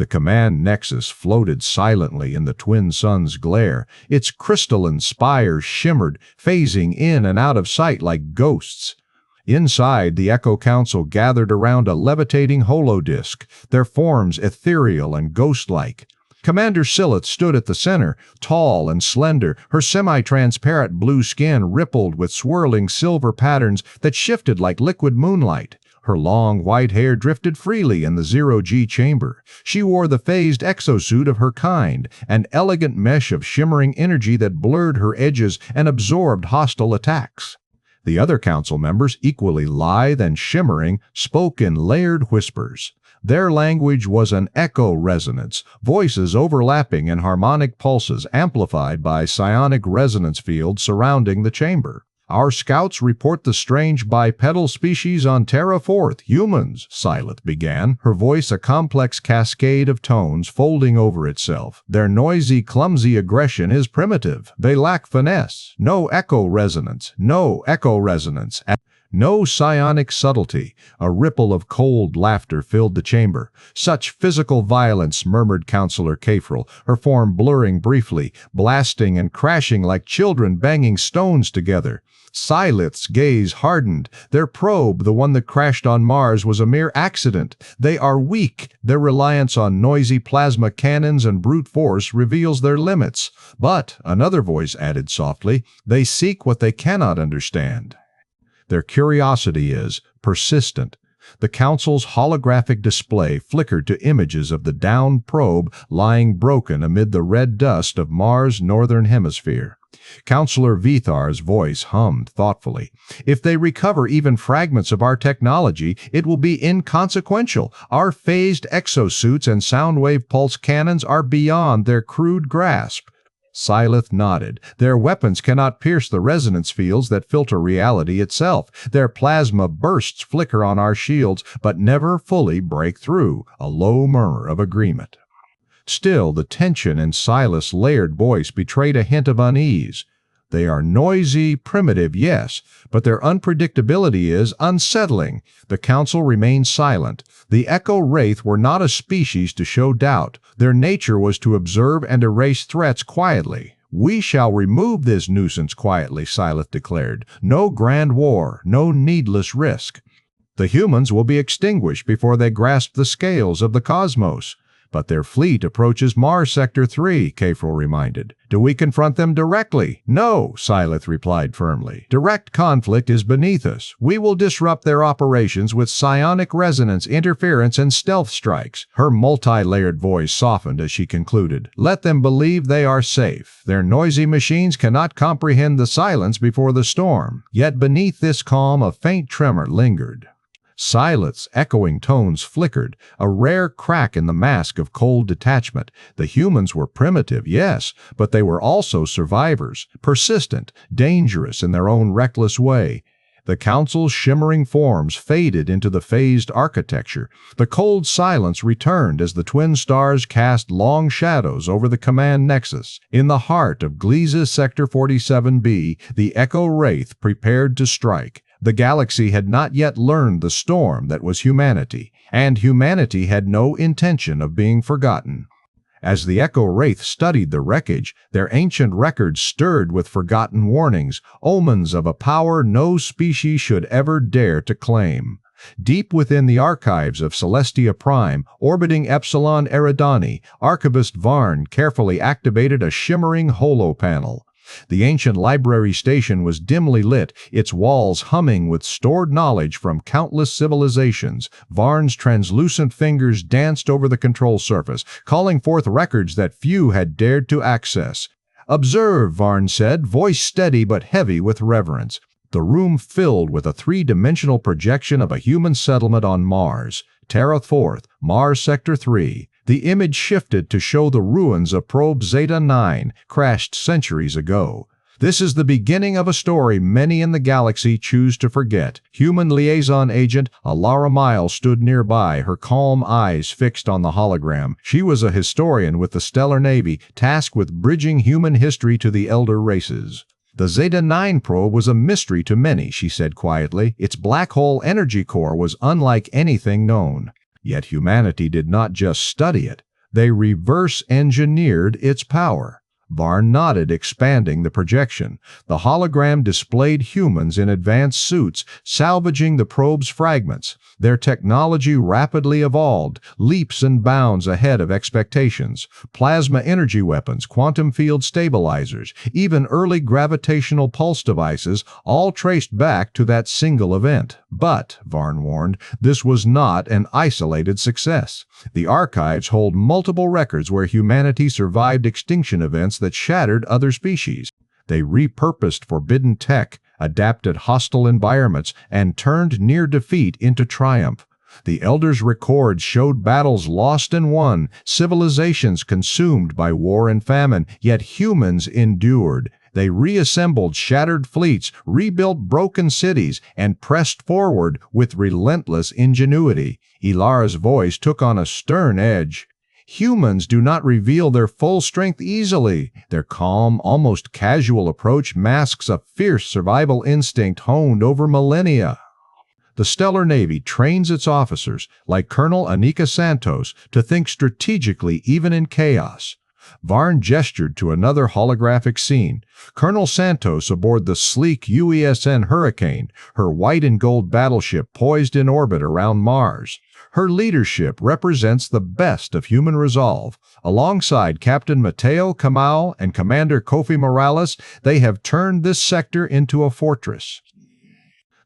The command nexus floated silently in the twin suns' glare. Its crystalline spires shimmered, phasing in and out of sight like ghosts. Inside, the Echo Council gathered around a levitating holodisk, their forms ethereal and ghost-like. Commander Sy'lyth stood at the center, tall and slender, her semi-transparent blue skin rippled with swirling silver patterns that shifted like liquid moonlight. Her long white hair drifted freely in the zero-G chamber. She wore the phased exosuit of her kind, an elegant mesh of shimmering energy that blurred her edges and absorbed hostile attacks. The other council members, equally lithe and shimmering, spoke in layered whispers. Their language was an echo resonance, voices overlapping in harmonic pulses amplified by psionic resonance fields surrounding the chamber. "Our scouts report the strange bipedal species on Terra 4th, humans," Sy'lyth began, her voice a complex cascade of tones folding over itself. "Their noisy, clumsy aggression is primitive. They lack finesse. No echo resonance. No echo resonance. No psionic subtlety." A ripple of cold laughter filled the chamber. "Such physical violence," murmured Councillor Kafril, her form blurring briefly, blasting and crashing like children banging stones together. Sy'lyth's gaze hardened. "Their probe, the one that crashed on Mars, was a mere accident. They are weak. Their reliance on noisy plasma cannons and brute force reveals their limits. But," another voice added softly, "they seek what they cannot understand. Their curiosity is persistent." The Council's holographic display flickered to images of the downed probe lying broken amid the red dust of Mars' northern hemisphere. Councillor Vithar's voice hummed thoughtfully. "If they recover even fragments of our technology, it will be inconsequential. Our phased exosuits and soundwave pulse cannons are beyond their crude grasp." Sy'lyth nodded. "Their weapons cannot pierce the resonance fields that filter reality itself. Their plasma bursts flicker on our shields, but never fully break through." A low murmur of agreement. Still, the tension in Sy'lyth's layered voice betrayed a hint of unease. "They are noisy, primitive, yes, but their unpredictability is unsettling." The Council remained silent. The Echo Wraith were not a species to show doubt. Their nature was to observe and erase threats quietly. "We shall remove this nuisance quietly," Sy'lyth declared. "No grand war, no needless risk. The humans will be extinguished before they grasp the scales of the cosmos." "But their fleet approaches Mars Sector 3, Kafril reminded. "Do we confront them directly?" "No," Sy'lyth replied firmly. "Direct conflict is beneath us. We will disrupt their operations with psionic resonance, interference, and stealth strikes." Her multi-layered voice softened as she concluded. "Let them believe they are safe. Their noisy machines cannot comprehend the silence before the storm." Yet beneath this calm a faint tremor lingered. Sy'lyth's echoing tones flickered, a rare crack in the mask of cold detachment. The humans were primitive, yes, but they were also survivors, persistent, dangerous in their own reckless way. The Council's shimmering forms faded into the phased architecture. The cold silence returned as the twin stars cast long shadows over the command nexus. In the heart of Gliza's Sector 47B, the Echo Wraith prepared to strike. The galaxy had not yet learned the storm that was humanity, and humanity had no intention of being forgotten. As the Echo Wraith studied the wreckage, their ancient records stirred with forgotten warnings, omens of a power no species should ever dare to claim. Deep within the archives of Celestia Prime, orbiting Epsilon Eridani, Archivist Varn carefully activated a shimmering holopanel. The ancient library station was dimly lit, its walls humming with stored knowledge from countless civilizations. Varn's translucent fingers danced over the control surface, calling forth records that few had dared to access. "Observe," Varn said, voice steady but heavy with reverence. The room filled with a three-dimensional projection of a human settlement on Mars. Terra 4th, Mars Sector 3. The image shifted to show the ruins of probe Zeta 9, crashed centuries ago. "This is the beginning of a story many in the galaxy choose to forget." Human liaison agent Alara Miles stood nearby, her calm eyes fixed on the hologram. She was a historian with the Stellar Navy, tasked with bridging human history to the elder races. "The Zeta 9 probe was a mystery to many," she said quietly. "Its black hole energy core was unlike anything known. Yet humanity did not just study it. They reverse-engineered its power. Varn nodded, expanding the projection. The hologram displayed humans in advanced suits, salvaging the probe's fragments. Their technology rapidly evolved, leaps and bounds ahead of expectations. Plasma energy weapons, quantum field stabilizers, even early gravitational pulse devices, all traced back to that single event. But, Varn warned, this was not an isolated success. The archives hold multiple records where humanity survived extinction events that shattered other species. They repurposed forbidden tech, adapted hostile environments, and turned near defeat into triumph. The Elders' records showed battles lost and won, civilizations consumed by war and famine, yet humans endured. They reassembled shattered fleets, rebuilt broken cities, and pressed forward with relentless ingenuity. Ilara's voice took on a stern edge. Humans do not reveal their full strength easily. Their calm, almost casual approach masks a fierce survival instinct honed over millennia. The Stellar Navy trains its officers, like Colonel Anika Santos, to think strategically even in chaos. Varn gestured to another holographic scene. Colonel Santos aboard the sleek UESN Hurricane, her white and gold battleship poised in orbit around Mars. Her leadership represents the best of human resolve. Alongside Captain Mateo Kamau and Commander Kofi Morales, they have turned this sector into a fortress.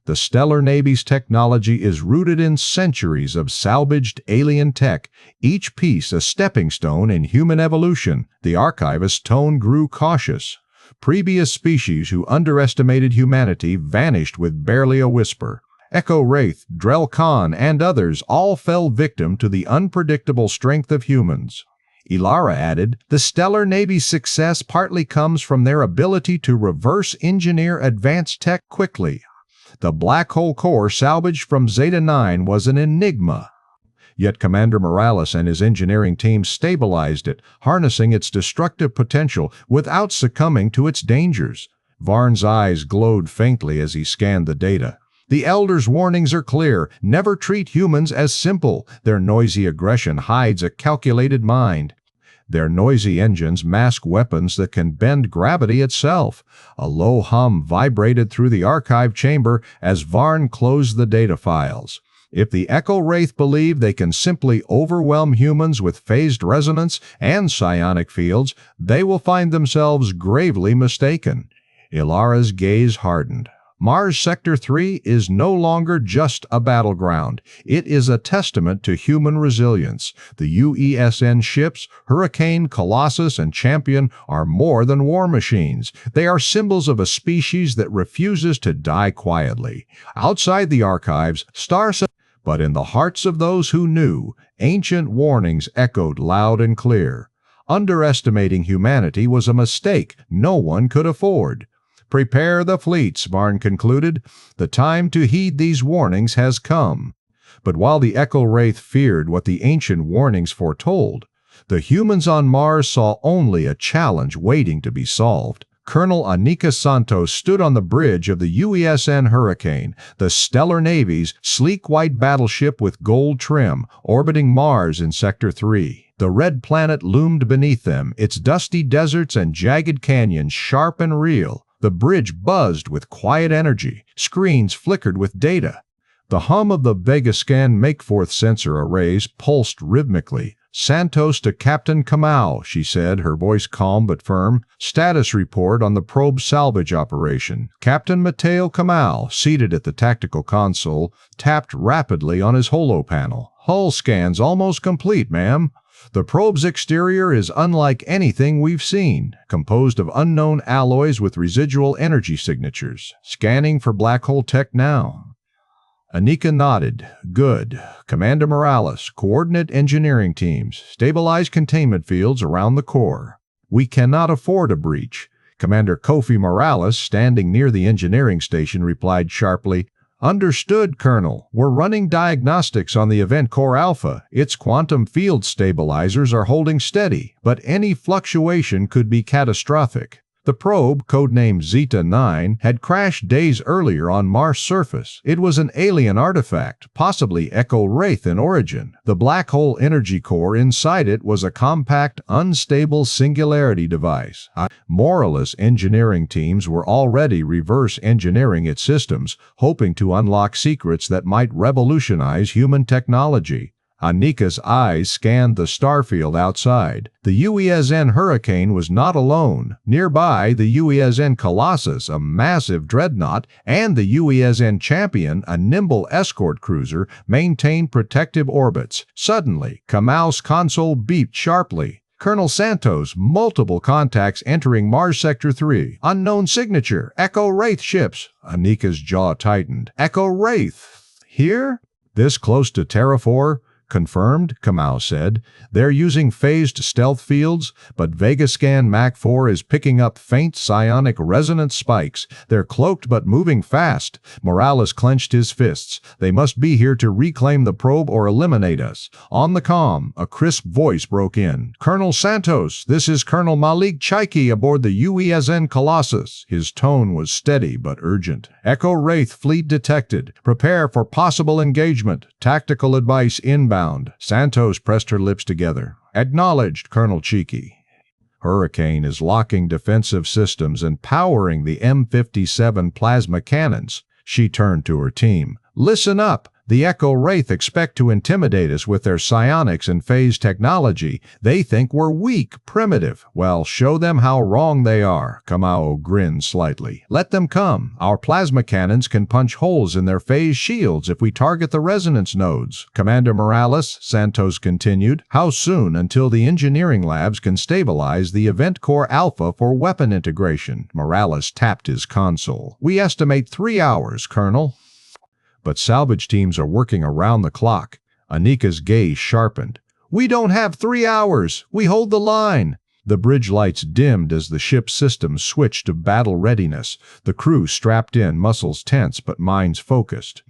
The Stellar Navy's technology is rooted in centuries of salvaged alien tech, each piece a stepping stone in human evolution. The archivist's tone grew cautious. Previous species who underestimated humanity vanished with barely a whisper. Echo Wraith, Drell Khan, and others all fell victim to the unpredictable strength of humans. Ilara added, the Stellar Navy's success partly comes from their ability to reverse-engineer advanced tech quickly. The black hole core salvaged from Zeta-9 was an enigma. Yet Commander Morales and his engineering team stabilized it, harnessing its destructive potential without succumbing to its dangers. Varn's eyes glowed faintly as he scanned the data. The Elders' warnings are clear. Never treat humans as simple. Their noisy aggression hides a calculated mind. Their noisy engines mask weapons that can bend gravity itself. A low hum vibrated through the archive chamber as Varn closed the data files. If the Echo Wraith believe they can simply overwhelm humans with phased resonance and psionic fields, they will find themselves gravely mistaken. Ilara's gaze hardened. Mars Sector 3 is no longer just a battleground. It is a testament to human resilience. The UESN ships, Hurricane, Colossus, and Champion, are more than war machines. They are symbols of a species that refuses to die quietly. Outside the archives, but in the hearts of those who knew, ancient warnings echoed loud and clear. Underestimating humanity was a mistake no one could afford. Prepare the fleets, Varn concluded. The time to heed these warnings has come. But while the Echo Wraith feared what the ancient warnings foretold, the humans on Mars saw only a challenge waiting to be solved. Colonel Anika Santos stood on the bridge of the UESN Hurricane, the Stellar Navy's sleek white battleship with gold trim, orbiting Mars in Sector 3. The red planet loomed beneath them, its dusty deserts and jagged canyons sharp and real. The bridge buzzed with quiet energy. Screens flickered with data. The hum of the Vegascan Makeforth sensor arrays pulsed rhythmically. Santos to Captain Kamau, she said, her voice calm but firm. Status report on the probe salvage operation. Captain Mateo Kamau, seated at the tactical console, tapped rapidly on his holo panel. Hull scans almost complete, ma'am. The probe's exterior is unlike anything we've seen, composed of unknown alloys with residual energy signatures. Scanning for black hole tech now. Anika nodded. Good. Commander Morales, coordinate engineering teams. Stabilize containment fields around the core. We cannot afford a breach. Commander Kofi Morales, standing near the engineering station, replied sharply, Understood, Colonel. We're running diagnostics on the event core Alpha. Its quantum field stabilizers are holding steady, but any fluctuation could be catastrophic. The probe, codenamed Zeta-9, had crashed days earlier on Mars' surface. It was an alien artifact, possibly Echo Wraith in origin. The black hole energy core inside it was a compact, unstable singularity device. Moralist engineering teams were already reverse engineering its systems, hoping to unlock secrets that might revolutionize human technology. Anika's eyes scanned the starfield outside. The UESN Hurricane was not alone. Nearby, the UESN Colossus, a massive dreadnought, and the UESN Champion, a nimble escort cruiser, maintained protective orbits. Suddenly, Kamau's console beeped sharply. Colonel Santos, multiple contacts entering Mars Sector 3. Unknown signature, Echo Wraith ships. Anika's jaw tightened. Echo Wraith? Here? This close to Terra 4? Confirmed, Kamau said. They're using phased stealth fields, but Vegascan Mach 4 is picking up faint psionic resonance spikes. They're cloaked but moving fast. Morales clenched his fists. They must be here to reclaim the probe or eliminate us. On the comm, a crisp voice broke in. Colonel Santos, this is Colonel Malik Chaiki aboard the UESN Colossus. His tone was steady but urgent. Echo Wraith fleet detected. Prepare for possible engagement. Tactical advice inbound. Santos pressed her lips together. Acknowledged, Colonel Cheeky. Hurricane is locking defensive systems and powering the M57 plasma cannons. She turned to her team. Listen up. The Echo Wraith expect to intimidate us with their psionics and phase technology. They think we're weak, primitive. Well, show them how wrong they are. Kamau grinned slightly. Let them come. Our plasma cannons can punch holes in their phase shields if we target the resonance nodes. Commander Morales, Santos continued, how soon until the engineering labs can stabilize the event core alpha for weapon integration? Morales tapped his console. We estimate 3 hours, Colonel. But salvage teams are working around the clock. Anika's gaze sharpened. We don't have 3 hours. We hold the line. The bridge lights dimmed as the ship's systems switched to battle readiness. The crew strapped in, muscles tense but minds focused.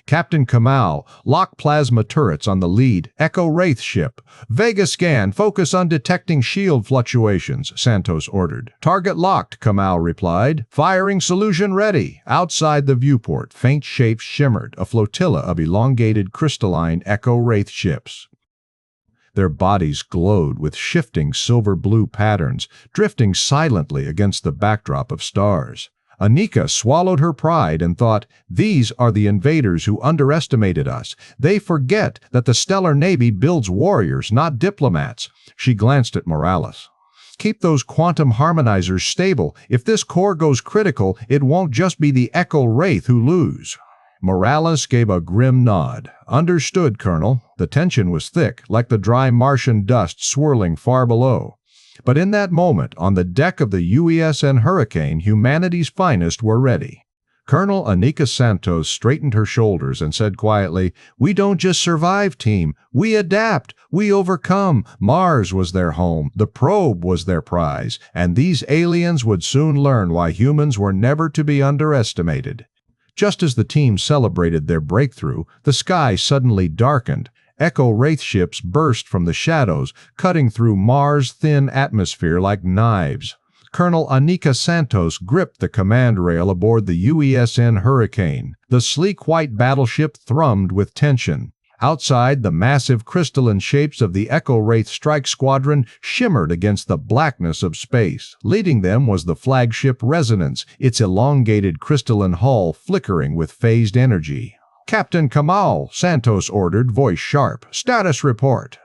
Captain Kamau, lock plasma turrets on the lead Echo Wraith ship. Vega scan, focus on detecting shield fluctuations, Santos ordered. Target locked, Kamau replied. Firing solution ready. Outside the viewport, faint shapes shimmered, a flotilla of elongated crystalline Echo Wraith ships. Their bodies glowed with shifting silver-blue patterns, drifting silently against the backdrop of stars. Anika swallowed her pride and thought, these are the invaders who underestimated us. They forget that the Stellar Navy builds warriors, not diplomats. She glanced at Morales. Keep those quantum harmonizers stable. If this core goes critical, it won't just be the Echo Wraith who lose. Morales gave a grim nod. Understood, Colonel. The tension was thick, like the dry Martian dust swirling far below. But in that moment, on the deck of the UESN Hurricane, humanity's finest were ready. Colonel Anika Santos straightened her shoulders and said quietly, we don't just survive, team. We adapt. We overcome. Mars was their home. The probe was their prize. And these aliens would soon learn why humans were never to be underestimated. Just as the team celebrated their breakthrough, the sky suddenly darkened. Echo Wraith ships burst from the shadows, cutting through Mars' thin atmosphere like knives. Colonel Anika Santos gripped the command rail aboard the UESN Hurricane. The sleek white battleship thrummed with tension. Outside, the massive crystalline shapes of the Echo Wraith strike squadron shimmered against the blackness of space. Leading them was the flagship Resonance, its elongated crystalline hull flickering with phased energy. Captain Kamau, Santos ordered, voice sharp. Status report.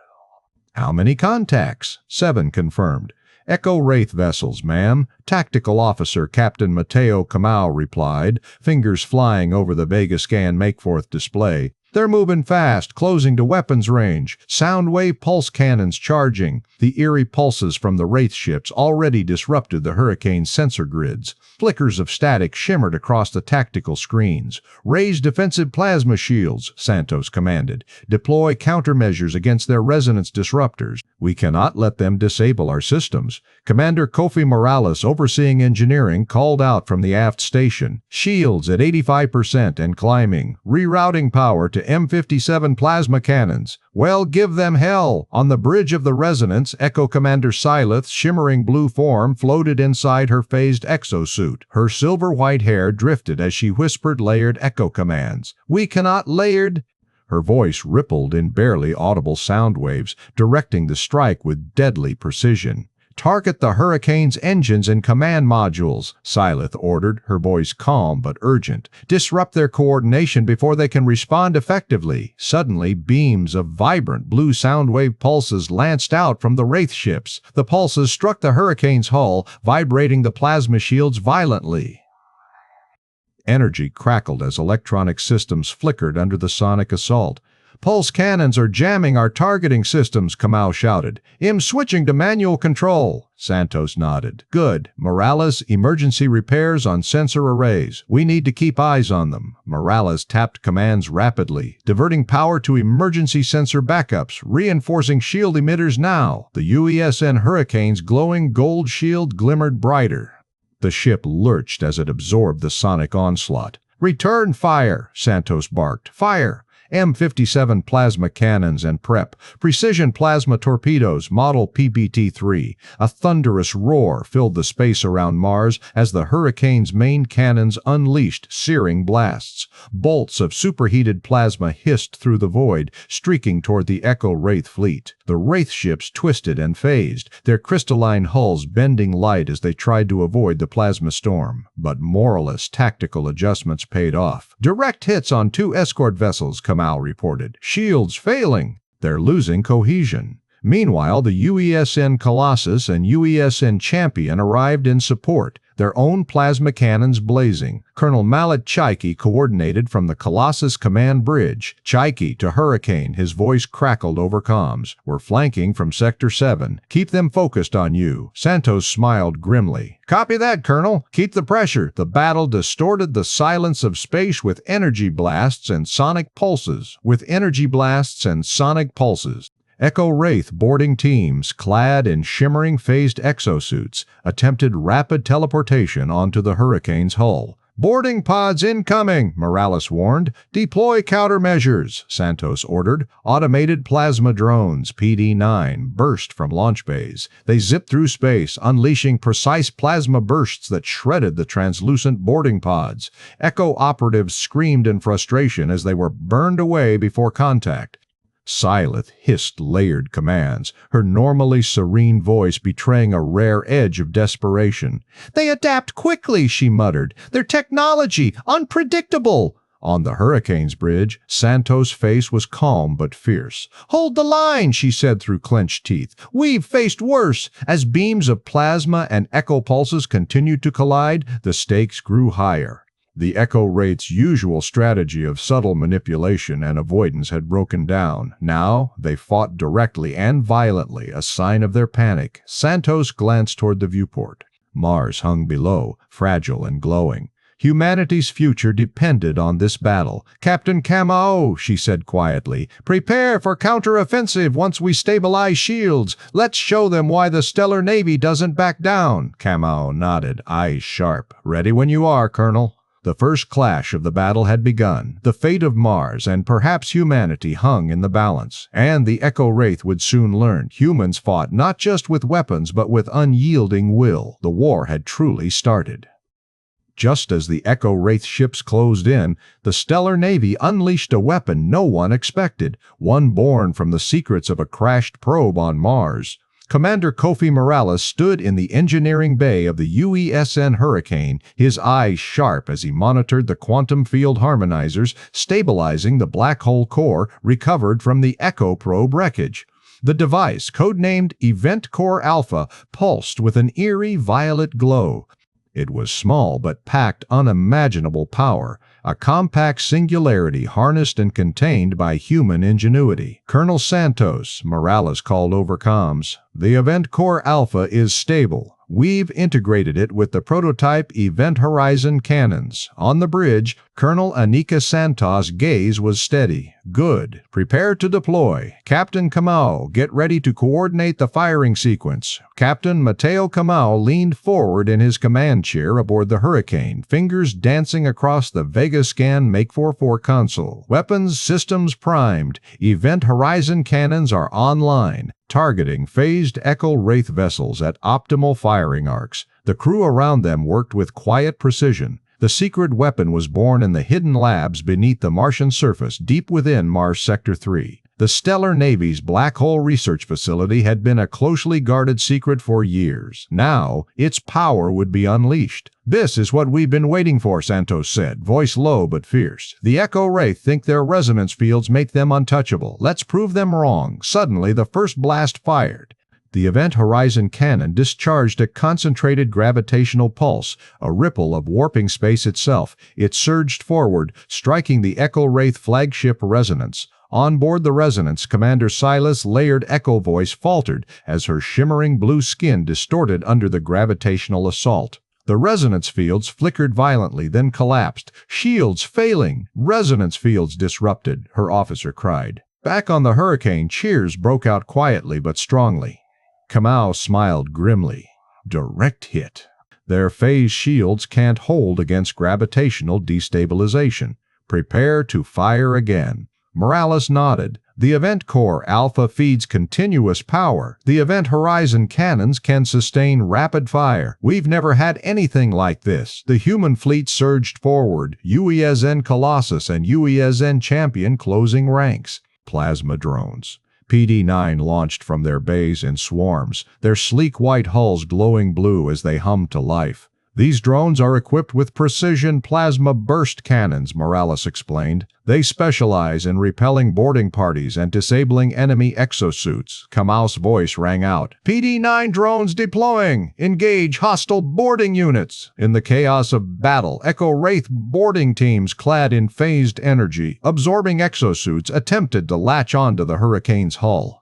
How many contacts? 7 confirmed. Echo Wraith vessels, ma'am. Tactical Officer Captain Mateo Kamau replied, fingers flying over the Vega scan Makeforth display. They're moving fast, closing to weapons range. Sound wave pulse cannons charging. The eerie pulses from the Wraith ships already disrupted the Hurricane's sensor grids. Flickers of static shimmered across the tactical screens. Raise defensive plasma shields, Santos commanded. Deploy countermeasures against their resonance disruptors. We cannot let them disable our systems. Commander Kofi Morales, overseeing engineering, called out from the aft station. Shields at 85% and climbing. Rerouting power to to M57 plasma cannons. Well, give them hell. On the bridge of the resonance, Echo Commander Sy'lyth's shimmering blue form floated inside her phased exosuit. Her silver-white hair drifted as she whispered layered echo commands. We cannot layered. Her voice rippled in barely audible sound waves, directing the strike with deadly precision. Target the Hurricane's engines and command modules, Sy'lyth ordered, her voice calm but urgent. Disrupt their coordination before they can respond effectively. Suddenly, beams of vibrant blue soundwave pulses lanced out from the Wraith ships. The pulses struck the Hurricane's hull, vibrating the plasma shields violently. Energy crackled as electronic systems flickered under the sonic assault. Pulse cannons are jamming our targeting systems, Kamau shouted. I'm switching to manual control. Santos nodded. Good. Morales, emergency repairs on sensor arrays. We need to keep eyes on them. Morales tapped commands rapidly, diverting power to emergency sensor backups, reinforcing shield emitters now. The UESN Hurricane's glowing gold shield glimmered brighter. The ship lurched as it absorbed the sonic onslaught. Return fire, Santos barked. Fire! M57 plasma cannons and prep, precision plasma torpedoes, model PBT-3. A thunderous roar filled the space around Mars as the Hurricane's main cannons unleashed searing blasts. Bolts of superheated plasma hissed through the void, streaking toward the Echo Wraith fleet. The Wraith ships twisted and phased, their crystalline hulls bending light as they tried to avoid the plasma storm. But Morales' tactical adjustments paid off. Direct hits on 2 escort vessels, Kamau reported. Shields failing. They're losing cohesion. Meanwhile, the UESN Colossus and UESN Champion arrived in support, their own plasma cannons blazing. Colonel Mallet Chaiki coordinated from the Colossus command bridge. Chaiki to Hurricane, his voice crackled over comms. We're flanking from Sector 7. Keep them focused on you. Santos smiled grimly. Copy that, Colonel. Keep the pressure. The battle distorted the silence of space with energy blasts and sonic pulses. Echo Wraith boarding teams, clad in shimmering phased exosuits, attempted rapid teleportation onto the Hurricane's hull. Boarding pods incoming, Morales warned. Deploy countermeasures, Santos ordered. Automated plasma drones, PD-9, burst from launch bays. They zipped through space, unleashing precise plasma bursts that shredded the translucent boarding pods. Echo operatives screamed in frustration as they were burned away before contact. Sy'lyth hissed layered commands, her normally serene voice betraying a rare edge of desperation. They adapt quickly, she muttered. Their technology, unpredictable. On the Hurricane's bridge, Santos' face was calm but fierce. Hold the line, she said through clenched teeth. We've faced worse. As beams of plasma and echo pulses continued to collide, the stakes grew higher. The Echo Wraith's usual strategy of subtle manipulation and avoidance had broken down. Now they fought directly and violently, a sign of their panic. Santos glanced toward the viewport. Mars hung below, fragile and glowing. Humanity's future depended on this battle. Captain Kamau, she said quietly, prepare for counteroffensive once we stabilize shields. Let's show them why the Stellar Navy doesn't back down. Kamau nodded, eyes sharp. Ready when you are, Colonel. The first clash of the battle had begun. The fate of Mars and perhaps humanity hung in the balance. And the Echo Wraith would soon learn. Humans fought not just with weapons but with unyielding will. The war had truly started. Just as the Echo Wraith ships closed in, the Stellar Navy unleashed a weapon no one expected, one born from the secrets of a crashed probe on Mars. Commander Kofi Morales stood in the engineering bay of the UESN Hurricane, his eyes sharp as he monitored the quantum field harmonizers stabilizing the black hole core recovered from the Echo probe wreckage. The device, codenamed Event Core Alpha, pulsed with an eerie violet glow. It was small but packed unimaginable power, a compact singularity harnessed and contained by human ingenuity. Colonel Santos, Morales called over comms, the Event Core Alpha is stable. We've integrated it with the prototype Event Horizon cannons. On the bridge, Colonel Anika Santos' gaze was steady. Good. Prepare to deploy. Captain Kamau, get ready to coordinate the firing sequence. Captain Mateo Kamau leaned forward in his command chair aboard the Hurricane, fingers dancing across the Vega Scan Make-44 console. Weapons systems primed. Event horizon cannons are online, targeting phased Echo Wraith vessels at optimal firing arcs. The crew around them worked with quiet precision. The secret weapon was born in the hidden labs beneath the Martian surface, deep within Mars Sector 3. The Stellar Navy's Black Hole Research Facility had been a closely guarded secret for years. Now, its power would be unleashed. "This is what we've been waiting for," Santos said, voice low but fierce. "The Echo Wraith think their resonance fields make them untouchable. Let's prove them wrong." Suddenly, the first blast fired. The Event Horizon cannon discharged a concentrated gravitational pulse, a ripple of warping space itself. It surged forward, striking the Echo Wraith flagship Resonance. On board the Resonance, Commander Sy'lyth's layered echo voice faltered as her shimmering blue skin distorted under the gravitational assault. The resonance fields flickered violently, then collapsed. "Shields failing! Resonance fields disrupted!" her officer cried. Back on the Hurricane, cheers broke out quietly but strongly. Kamau smiled grimly. "Direct hit. Their phase shields can't hold against gravitational destabilization. Prepare to fire again." Morales nodded. "The Event Core Alpha feeds continuous power. The Event Horizon cannons can sustain rapid fire. We've never had anything like this." The human fleet surged forward, UESN Colossus and UESN Champion closing ranks. Plasma drones. PD-9 launched from their bays in swarms, their sleek white hulls glowing blue as they hummed to life. "These drones are equipped with precision plasma burst cannons," Morales explained. "They specialize in repelling boarding parties and disabling enemy exosuits." Kamau's voice rang out. "PD-9 drones deploying! Engage hostile boarding units!" In the chaos of battle, Echo Wraith boarding teams clad in phased energy, absorbing exosuits attempted to latch onto the Hurricane's hull.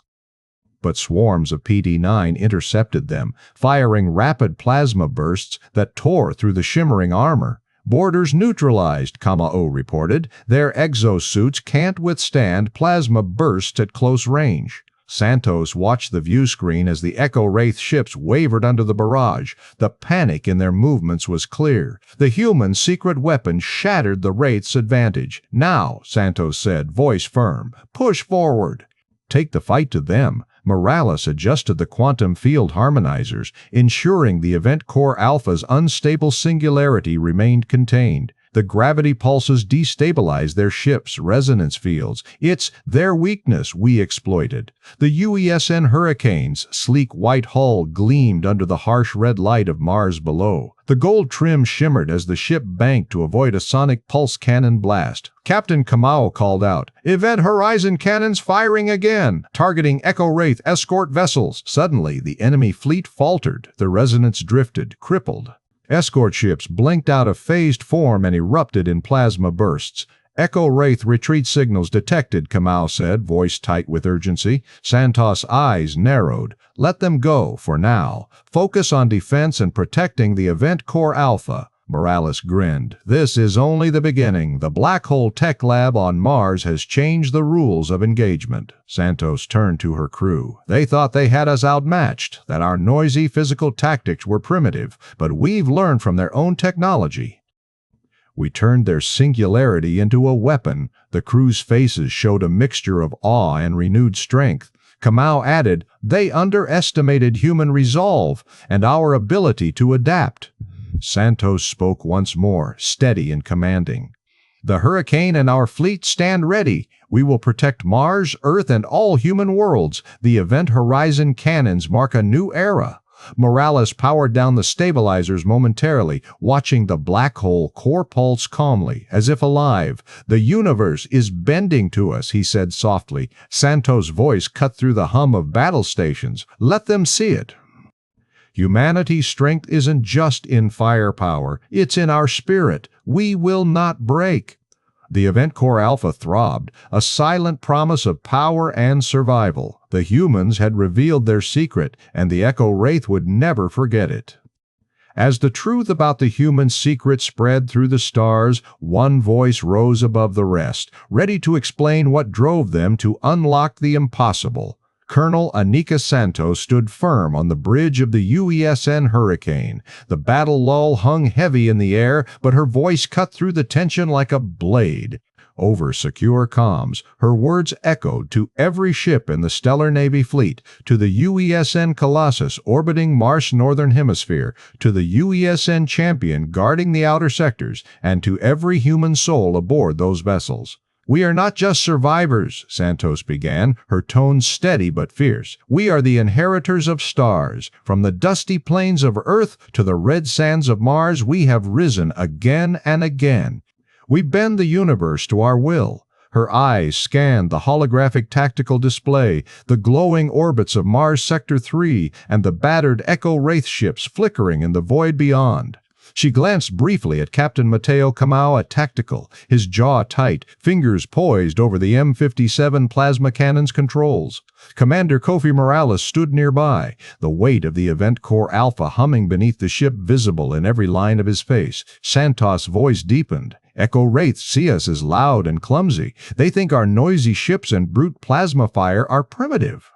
But swarms of PD-9 intercepted them, firing rapid plasma bursts that tore through the shimmering armor. "Boarders neutralized," Kamau reported. "Their exosuits can't withstand plasma bursts at close range." Santos watched the view screen as the Echo Wraith ships wavered under the barrage. The panic in their movements was clear. The human secret weapon shattered the Wraith's advantage. "Now," Santos said, voice firm, "push forward." "Take the fight to them." Morales adjusted the quantum field harmonizers, ensuring the Event Core Alpha's unstable singularity remained contained. The gravity pulses destabilized their ship's resonance fields. "It's their weakness we exploited." The UESN Hurricane's sleek white hull gleamed under the harsh red light of Mars below. The gold trim shimmered as the ship banked to avoid a sonic pulse cannon blast. Captain Kamau called out, "Event Horizon cannons firing again, targeting Echo Wraith escort vessels." Suddenly, the enemy fleet faltered. The resonance drifted, crippled. Escort ships blinked out of phased form and erupted in plasma bursts. "Echo Wraith retreat signals detected," Kamau said, voice tight with urgency. Santos' eyes narrowed. "Let them go, for now. Focus on defense and protecting the Event Core Alpha." Morales grinned. "This is only the beginning. The Black Hole Tech Lab on Mars has changed the rules of engagement." Santos turned to her crew. "They thought they had us outmatched, that our noisy physical tactics were primitive, but we've learned from their own technology. We turned their singularity into a weapon." The crew's faces showed a mixture of awe and renewed strength. Kamau added, "They underestimated human resolve and our ability to adapt." Santos spoke once more, steady and commanding. "The Hurricane and our fleet stand ready. We will protect Mars, Earth, and all human worlds. The Event Horizon cannons mark a new era." Morales powered down the stabilizers momentarily, watching the black hole core pulse calmly, as if alive. "The universe is bending to us," he said softly. Santos' voice cut through the hum of battle stations. "Let them see it. Humanity's strength isn't just in firepower, it's in our spirit. We will not break." The Event Core Alpha throbbed, a silent promise of power and survival. The humans had revealed their secret, and the Echo Wraith would never forget it. As the truth about the human secret spread through the stars, one voice rose above the rest, ready to explain what drove them to unlock the impossible. Colonel Anika Santos stood firm on the bridge of the UESN Hurricane. The battle lull hung heavy in the air, but her voice cut through the tension like a blade. Over secure comms, her words echoed to every ship in the Stellar Navy fleet, to the UESN Colossus orbiting Mars' northern hemisphere, to the UESN Champion guarding the outer sectors, and to every human soul aboard those vessels. "We are not just survivors," Santos began, her tone steady but fierce. "We are the inheritors of stars. From the dusty plains of Earth to the red sands of Mars, we have risen again and again. We bend the universe to our will." Her eyes scanned the holographic tactical display, the glowing orbits of Mars Sector 3, and the battered Echo Wraith ships flickering in the void beyond. She glanced briefly at Captain Mateo Kamau at tactical, his jaw tight, fingers poised over the M57 plasma cannon's controls. Commander Kofi Morales stood nearby, the weight of the Event Core Alpha humming beneath the ship visible in every line of his face. Santos' voice deepened. "Echo Wraiths see us as loud and clumsy. They think our noisy ships and brute plasma fire are primitive.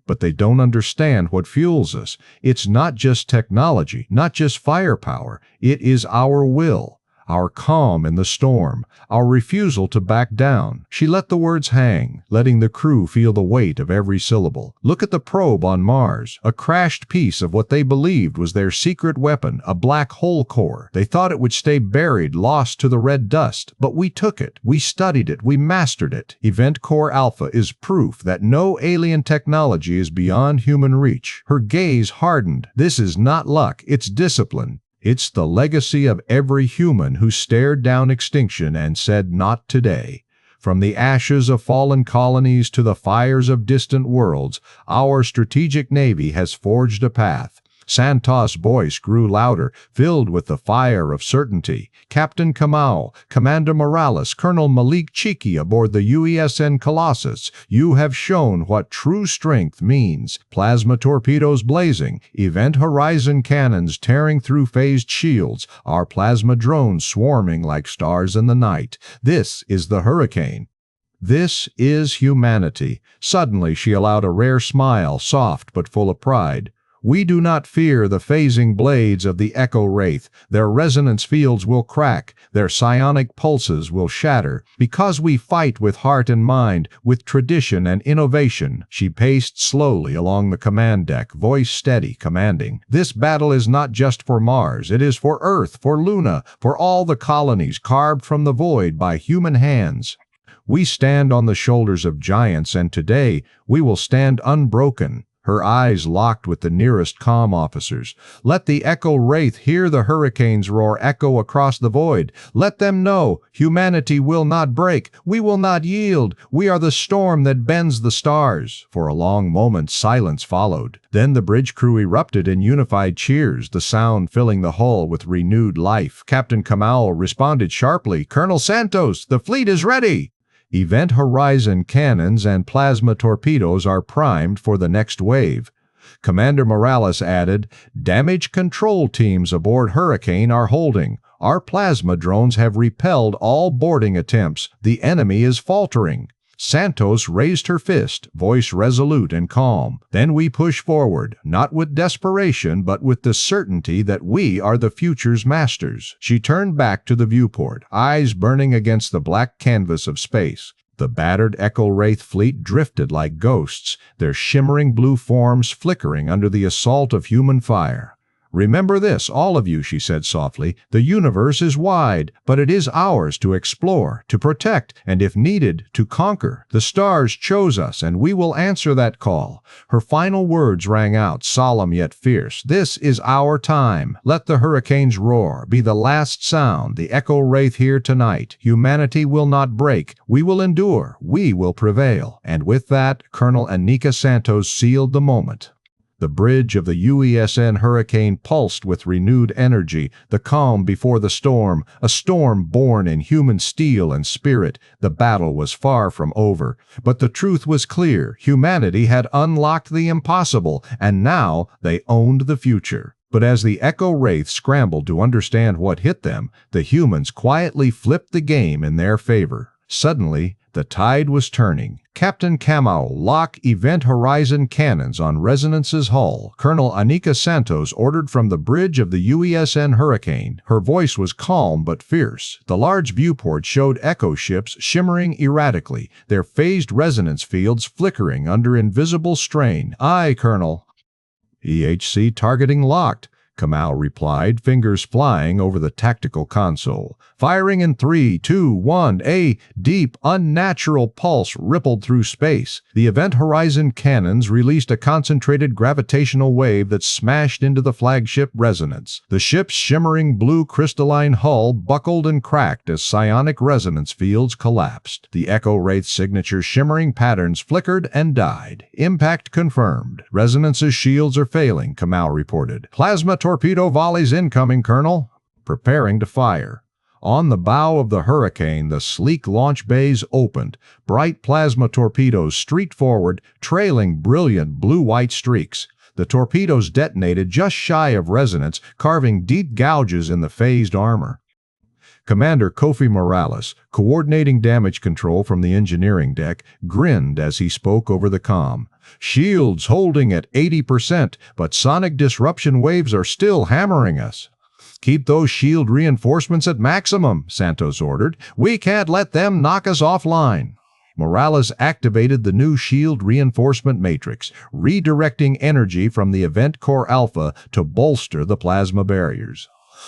But they don't understand what fuels us. It's not just technology, not just firepower. It is our will, our calm in the storm, our refusal to back down." She let the words hang, letting the crew feel the weight of every syllable. Look at the probe on Mars, a crashed piece of what they believed was their secret weapon, a black hole core. They thought it would stay buried, lost to the red dust. But we took it, we studied it, we mastered it. Event Core Alpha is proof that no alien technology is beyond human reach. Her gaze hardened. This is not luck, it's discipline. It's the legacy of every human who stared down extinction and said, "Not today." From the ashes of fallen colonies to the fires of distant worlds, our strategic navy has forged a path. Santos' voice grew louder, filled with the fire of certainty. "Captain Kamau, Commander Morales, Colonel Malik Chiki aboard the UESN Colossus, you have shown what true strength means. Plasma torpedoes blazing, event horizon cannons tearing through phased shields, our plasma drones swarming like stars in the night. This is the Hurricane. This is humanity." Suddenly she allowed a rare smile, soft but full of pride. "We do not fear the phasing blades of the Echo Wraith. Their resonance fields will crack, their psionic pulses will shatter, because we fight with heart and mind, with tradition and innovation." She paced slowly along the command deck, voice steady, commanding. "This battle is not just for Mars, it is for Earth, for Luna, for all the colonies carved from the void by human hands. We stand on the shoulders of giants, and today we will stand unbroken." Her eyes locked with the nearest comm officers. "Let the Echo Wraith hear the Hurricane's roar echo across the void. Let them know humanity will not break. We will not yield. We are the storm that bends the stars." For a long moment, silence followed. Then the bridge crew erupted in unified cheers, the sound filling the hull with renewed life. Captain Kamau responded sharply, "Colonel Santos, the fleet is ready." Event horizon cannons and plasma torpedoes are primed for the next wave. Commander Morales added, "Damage control teams aboard Hurricane are holding. Our plasma drones have repelled all boarding attempts. The enemy is faltering." Santos raised her fist, voice resolute and calm. "Then we push forward, not with desperation, but with the certainty that we are the future's masters." She turned back to the viewport, eyes burning against the black canvas of space. The battered Echo Wraith fleet drifted like ghosts, their shimmering blue forms flickering under the assault of human fire. "Remember this, all of you," she said softly. "The universe is wide, but it is ours to explore, to protect, and if needed, to conquer. The stars chose us, and we will answer that call." Her final words rang out, solemn yet fierce. "This is our time. Let the Hurricane's roar be the last sound. The Echo Wraith here tonight. Humanity will not break. We will endure. We will prevail." And with that, Colonel Anika Santos sealed the moment. The bridge of the UESN Hurricane pulsed with renewed energy, the calm before the storm, a storm born in human steel and spirit. The battle was far from over, but the truth was clear. Humanity had unlocked the impossible, and now they owned the future. But as the Echo Wraith scrambled to understand what hit them, the humans quietly flipped the game in their favor. Suddenly, the tide was turning. Captain Kamau lock Event Horizon cannons on Resonance's hull. Colonel Anika Santos ordered from the bridge of the UESN Hurricane. Her voice was calm but fierce. The large viewport showed Echo ships shimmering erratically, their phased resonance fields flickering under invisible strain. "Aye, Colonel." "EHC targeting locked," Kamau replied, fingers flying over the tactical console. "Firing in 3, 2, 1, a deep, unnatural pulse rippled through space. The Event Horizon cannons released a concentrated gravitational wave that smashed into the flagship Resonance. The ship's shimmering blue crystalline hull buckled and cracked as psionic resonance fields collapsed. The Echo Wraith's signature shimmering patterns flickered and died. Impact confirmed. Resonance's shields are failing, Kamau reported. "Plasma torpedo volleys incoming, Colonel." Preparing to fire. On the bow of the Hurricane, the sleek launch bays opened. Bright plasma torpedoes streaked forward, trailing brilliant blue-white streaks. The torpedoes detonated just shy of Resonance, carving deep gouges in the phased armor. Commander Kofi Morales, coordinating damage control from the engineering deck, grinned as he spoke over the comm. "Shields holding at 80%, but sonic disruption waves are still hammering us." "Keep those shield reinforcements at maximum," Santos ordered. "We can't let them knock us offline." Morales activated the new shield reinforcement matrix, redirecting energy from the Event Core Alpha to bolster the plasma barriers.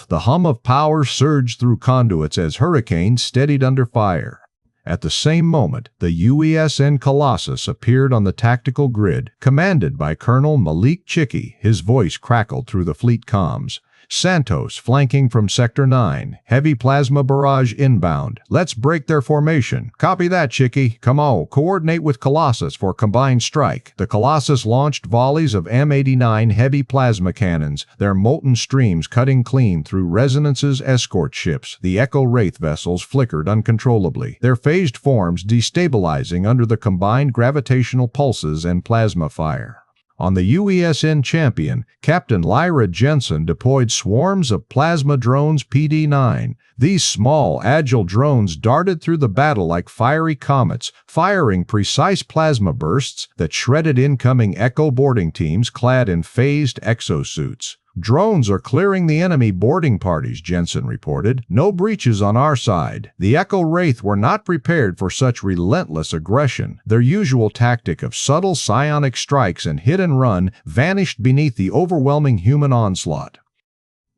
The hum of power surged through conduits as Hurricane steadied under fire. At the same moment, the UESN Colossus appeared on the tactical grid, commanded by Colonel Malik Chickie. His voice crackled through the fleet comms. "Santos flanking from Sector 9. Heavy plasma barrage inbound. Let's break their formation." "Copy that, Chickie. Come on, coordinate with Colossus for combined strike." The Colossus launched volleys of M89 heavy plasma cannons, their molten streams cutting clean through Resonance's escort ships. The Echo Wraith vessels flickered uncontrollably, their phased forms destabilizing under the combined gravitational pulses and plasma fire. On the UESN Champion, Captain Lyra Jensen deployed swarms of plasma drones PD-9. These small, agile drones darted through the battle like fiery comets, firing precise plasma bursts that shredded incoming Echo boarding teams clad in phased exosuits. "Drones are clearing the enemy boarding parties," Jensen reported. "No breaches on our side." The Echo Wraith were not prepared for such relentless aggression. Their usual tactic of subtle psionic strikes and hit and run vanished beneath the overwhelming human onslaught.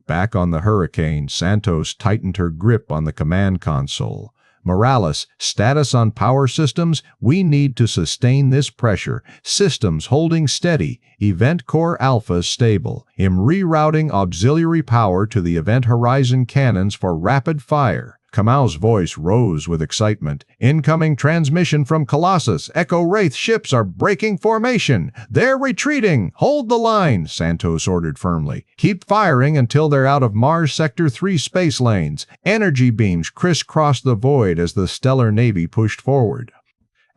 Back on the Hurricane, Santos tightened her grip on the command console. "Morales, status on power systems? We need to sustain this pressure. Systems holding steady. Event Core Alpha stable. I'm rerouting auxiliary power to the Event Horizon cannons for rapid fire." Kamau's voice rose with excitement. "Incoming transmission from Colossus. Echo Wraith ships are breaking formation. They're retreating. Hold the line," Santos ordered firmly. "Keep firing until they're out of Mars Sector 3 space lanes." Energy beams crisscrossed the void as the Stellar Navy pushed forward.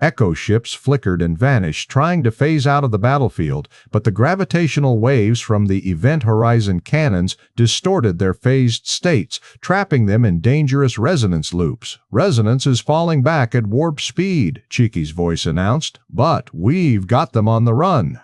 Echo ships flickered and vanished, trying to phase out of the battlefield, but the gravitational waves from the Event Horizon cannons distorted their phased states, trapping them in dangerous resonance loops. "Resonance is falling back at warp speed," Chickie's voice announced, "but we've got them on the run."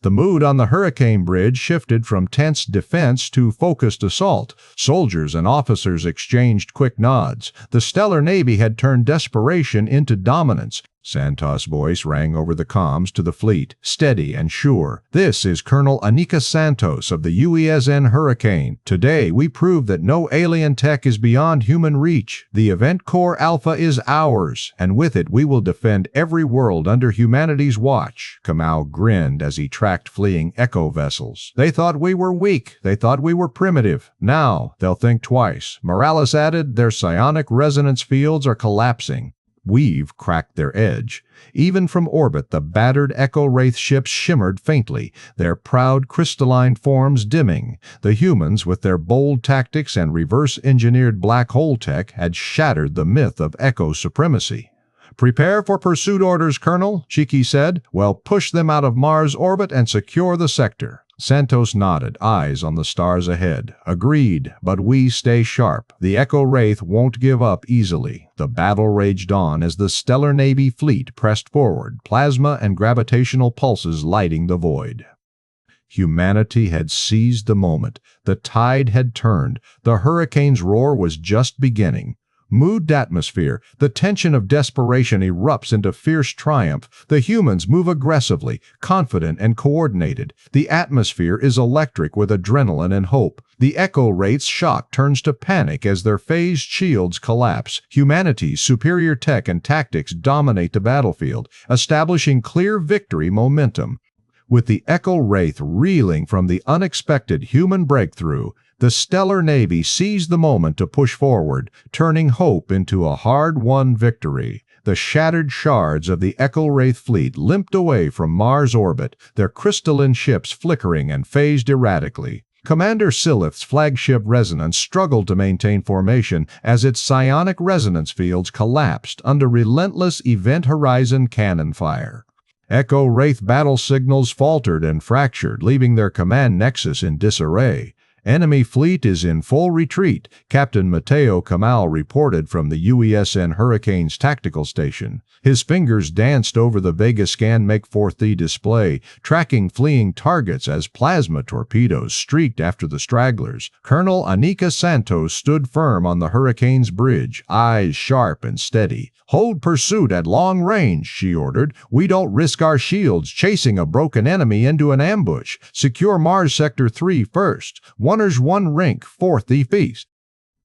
The mood on the Hurricane Bridge shifted from tense defense to focused assault. Soldiers and officers exchanged quick nods. The Stellar Navy had turned desperation into dominance. Santos' voice rang over the comms to the fleet, steady and sure. "This is Colonel Anika Santos of the UESN Hurricane. Today we prove that no alien tech is beyond human reach. The Event Core Alpha is ours, and with it we will defend every world under humanity's watch." Kamau grinned as he tracked fleeing Echo vessels. "They thought we were weak. They thought we were primitive. Now they'll think twice." Morales added, "Their psionic resonance fields are collapsing. We've cracked their edge." Even from orbit, the battered Echo Wraith ships shimmered faintly, their proud crystalline forms dimming. The humans, with their bold tactics and reverse-engineered black hole tech, had shattered the myth of Echo supremacy. "Prepare for pursuit orders, Colonel," Chickie said. "Well, push them out of Mars orbit and secure the sector." Santos nodded, eyes on the stars ahead. Agreed, but we stay sharp. The Echo Wraith won't give up easily. The battle raged on as the Stellar Navy fleet pressed forward, plasma and gravitational pulses lighting the void. Humanity had seized the moment. The tide had turned. The hurricane's roar was just beginning. Mood atmosphere, the tension of desperation erupts into fierce triumph. The humans move aggressively, confident and coordinated. The atmosphere is electric with adrenaline and hope. The Echo Wraith's shock turns to panic as their phased shields collapse. Humanity's superior tech and tactics dominate the battlefield, establishing clear victory momentum. With the Echo Wraith reeling from the unexpected human breakthrough, the Stellar Navy seized the moment to push forward, turning hope into a hard-won victory. The shattered shards of the Echo Wraith fleet limped away from Mars' orbit, their crystalline ships flickering and phased erratically. Commander Sy'lyth's flagship Resonance struggled to maintain formation as its psionic resonance fields collapsed under relentless Event Horizon cannon fire. Echo Wraith battle signals faltered and fractured, leaving their command nexus in disarray. Enemy fleet is in full retreat, Captain Mateo Kamal reported from the UESN Hurricane's tactical station. His fingers danced over the Vega Scan Make-4 display, tracking fleeing targets as plasma torpedoes streaked after the stragglers. Colonel Anika Santos stood firm on the Hurricane's bridge, eyes sharp and steady. "Hold pursuit at long range," she ordered. "We don't risk our shields chasing a broken enemy into an ambush. Secure Mars Sector 3 first. Oneers one rink, fourth the feast."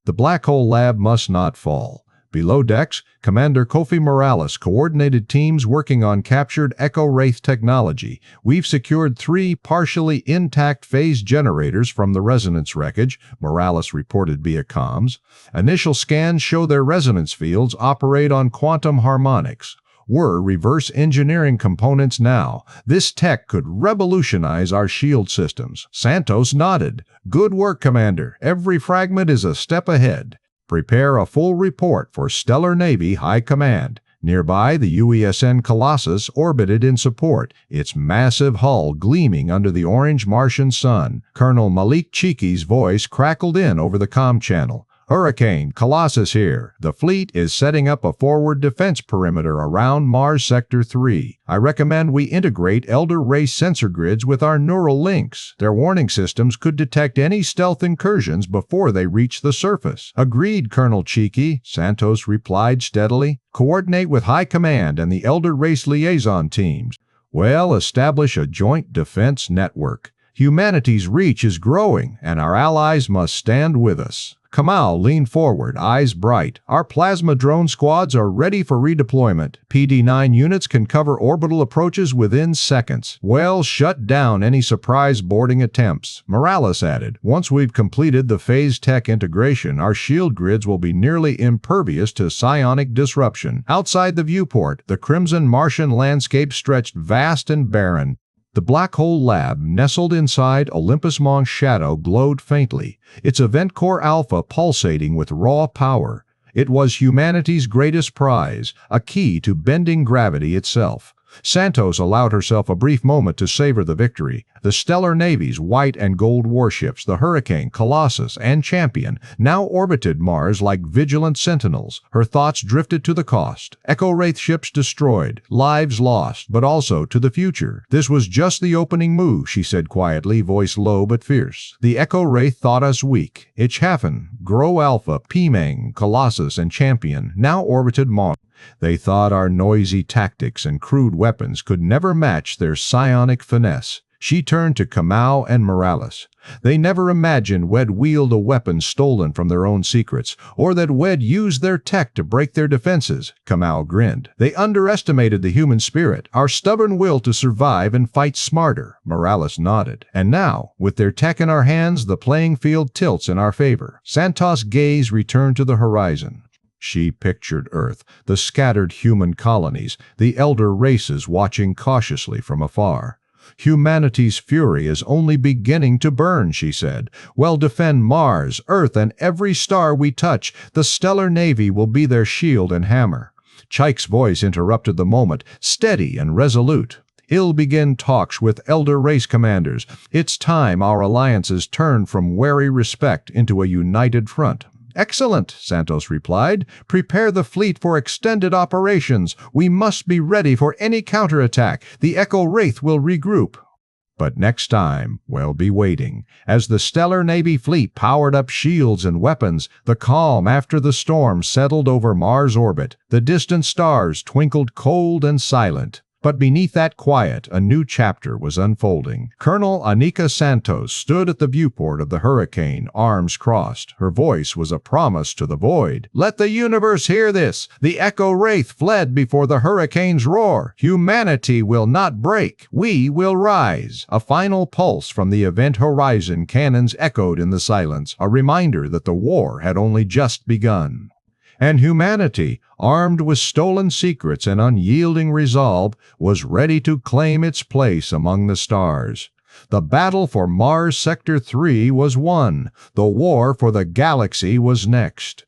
The Black Hole Lab must not fall. Below decks, Commander Kofi Morales coordinated teams working on captured Echo Wraith technology. "We've secured 3 partially intact phase generators from the resonance wreckage," Morales reported via comms. "Initial scans show their resonance fields operate on quantum harmonics. We're reverse engineering components now. This tech could revolutionize our shield systems." Santos nodded. "Good work, Commander. Every fragment is a step ahead. Prepare a full report for Stellar Navy High Command." Nearby, the UESN Colossus orbited in support, its massive hull gleaming under the orange Martian sun. Colonel Malik Cheeky's voice crackled in over the comm channel. "Hurricane, Colossus here. The fleet is setting up a forward defense perimeter around Mars Sector 3. I recommend we integrate Elder Race sensor grids with our neural links. Their warning systems could detect any stealth incursions before they reach the surface." "Agreed, Colonel Cheeky," Santos replied steadily. "Coordinate with High Command and the Elder Race liaison teams. We'll establish a joint defense network. Humanity's reach is growing, and our allies must stand with us." Kamal leaned forward, eyes bright. "Our plasma drone squads are ready for redeployment. PD-9 units can cover orbital approaches within seconds. We'll shut down any surprise boarding attempts." Morales added, "Once we've completed the phase tech integration, our shield grids will be nearly impervious to psionic disruption." Outside the viewport, the crimson Martian landscape stretched vast and barren. The Black Hole Lab, nestled inside Olympus Mons' shadow, glowed faintly, its event core alpha pulsating with raw power. It was humanity's greatest prize, a key to bending gravity itself. Santos allowed herself a brief moment to savor the victory. The Stellar Navy's white and gold warships, the Hurricane, Colossus, and Champion, now orbited Mars like vigilant sentinels. Her thoughts drifted to the cost. Echo Wraith ships destroyed, lives lost, but also to the future. "This was just the opening move," she said quietly, voice low but fierce. "The Echo Wraith thought us weak. HFY, Grow Alpha, Pimang, Colossus, and Champion now orbited Mars. They thought our noisy tactics and crude weapons could never match their psionic finesse." She turned to Kamau and Morales. "They never imagined we'd wield a weapon stolen from their own secrets, or that we'd use their tech to break their defenses." Kamau grinned. "They underestimated the human spirit, our stubborn will to survive and fight smarter." Morales nodded. "And now, with their tech in our hands, the playing field tilts in our favor." Santos' gaze returned to the horizon. She pictured Earth, the scattered human colonies, the elder races watching cautiously from afar. "Humanity's fury is only beginning to burn," she said. "We'll defend Mars, Earth, and every star we touch. The Stellar Navy will be their shield and hammer." Chike's voice interrupted the moment, steady and resolute. I'll begin talks with elder race commanders. It's time our alliances turned from wary respect into a united front." "Excellent," Santos replied. "Prepare the fleet for extended operations. We must be ready for any counterattack. The Echo Wraith will regroup." But next time, we'll be waiting. As the stellar Navy fleet powered up shields and weapons, the calm after the storm settled over Mars' orbit. The distant stars twinkled cold and silent. But beneath that quiet, a new chapter was unfolding. Colonel Anika Santos stood at the viewport of the Hurricane, arms crossed. Her voice was a promise to the void. "Let the universe hear this! The Echo Wraith fled before the Hurricane's roar. Humanity will not break. We will rise." A final pulse from the event horizon cannons echoed in the silence, a reminder that the war had only just begun. And humanity, armed with stolen secrets and unyielding resolve, was ready to claim its place among the stars. The battle for Mars Sector 3 was won. The war for the galaxy was next.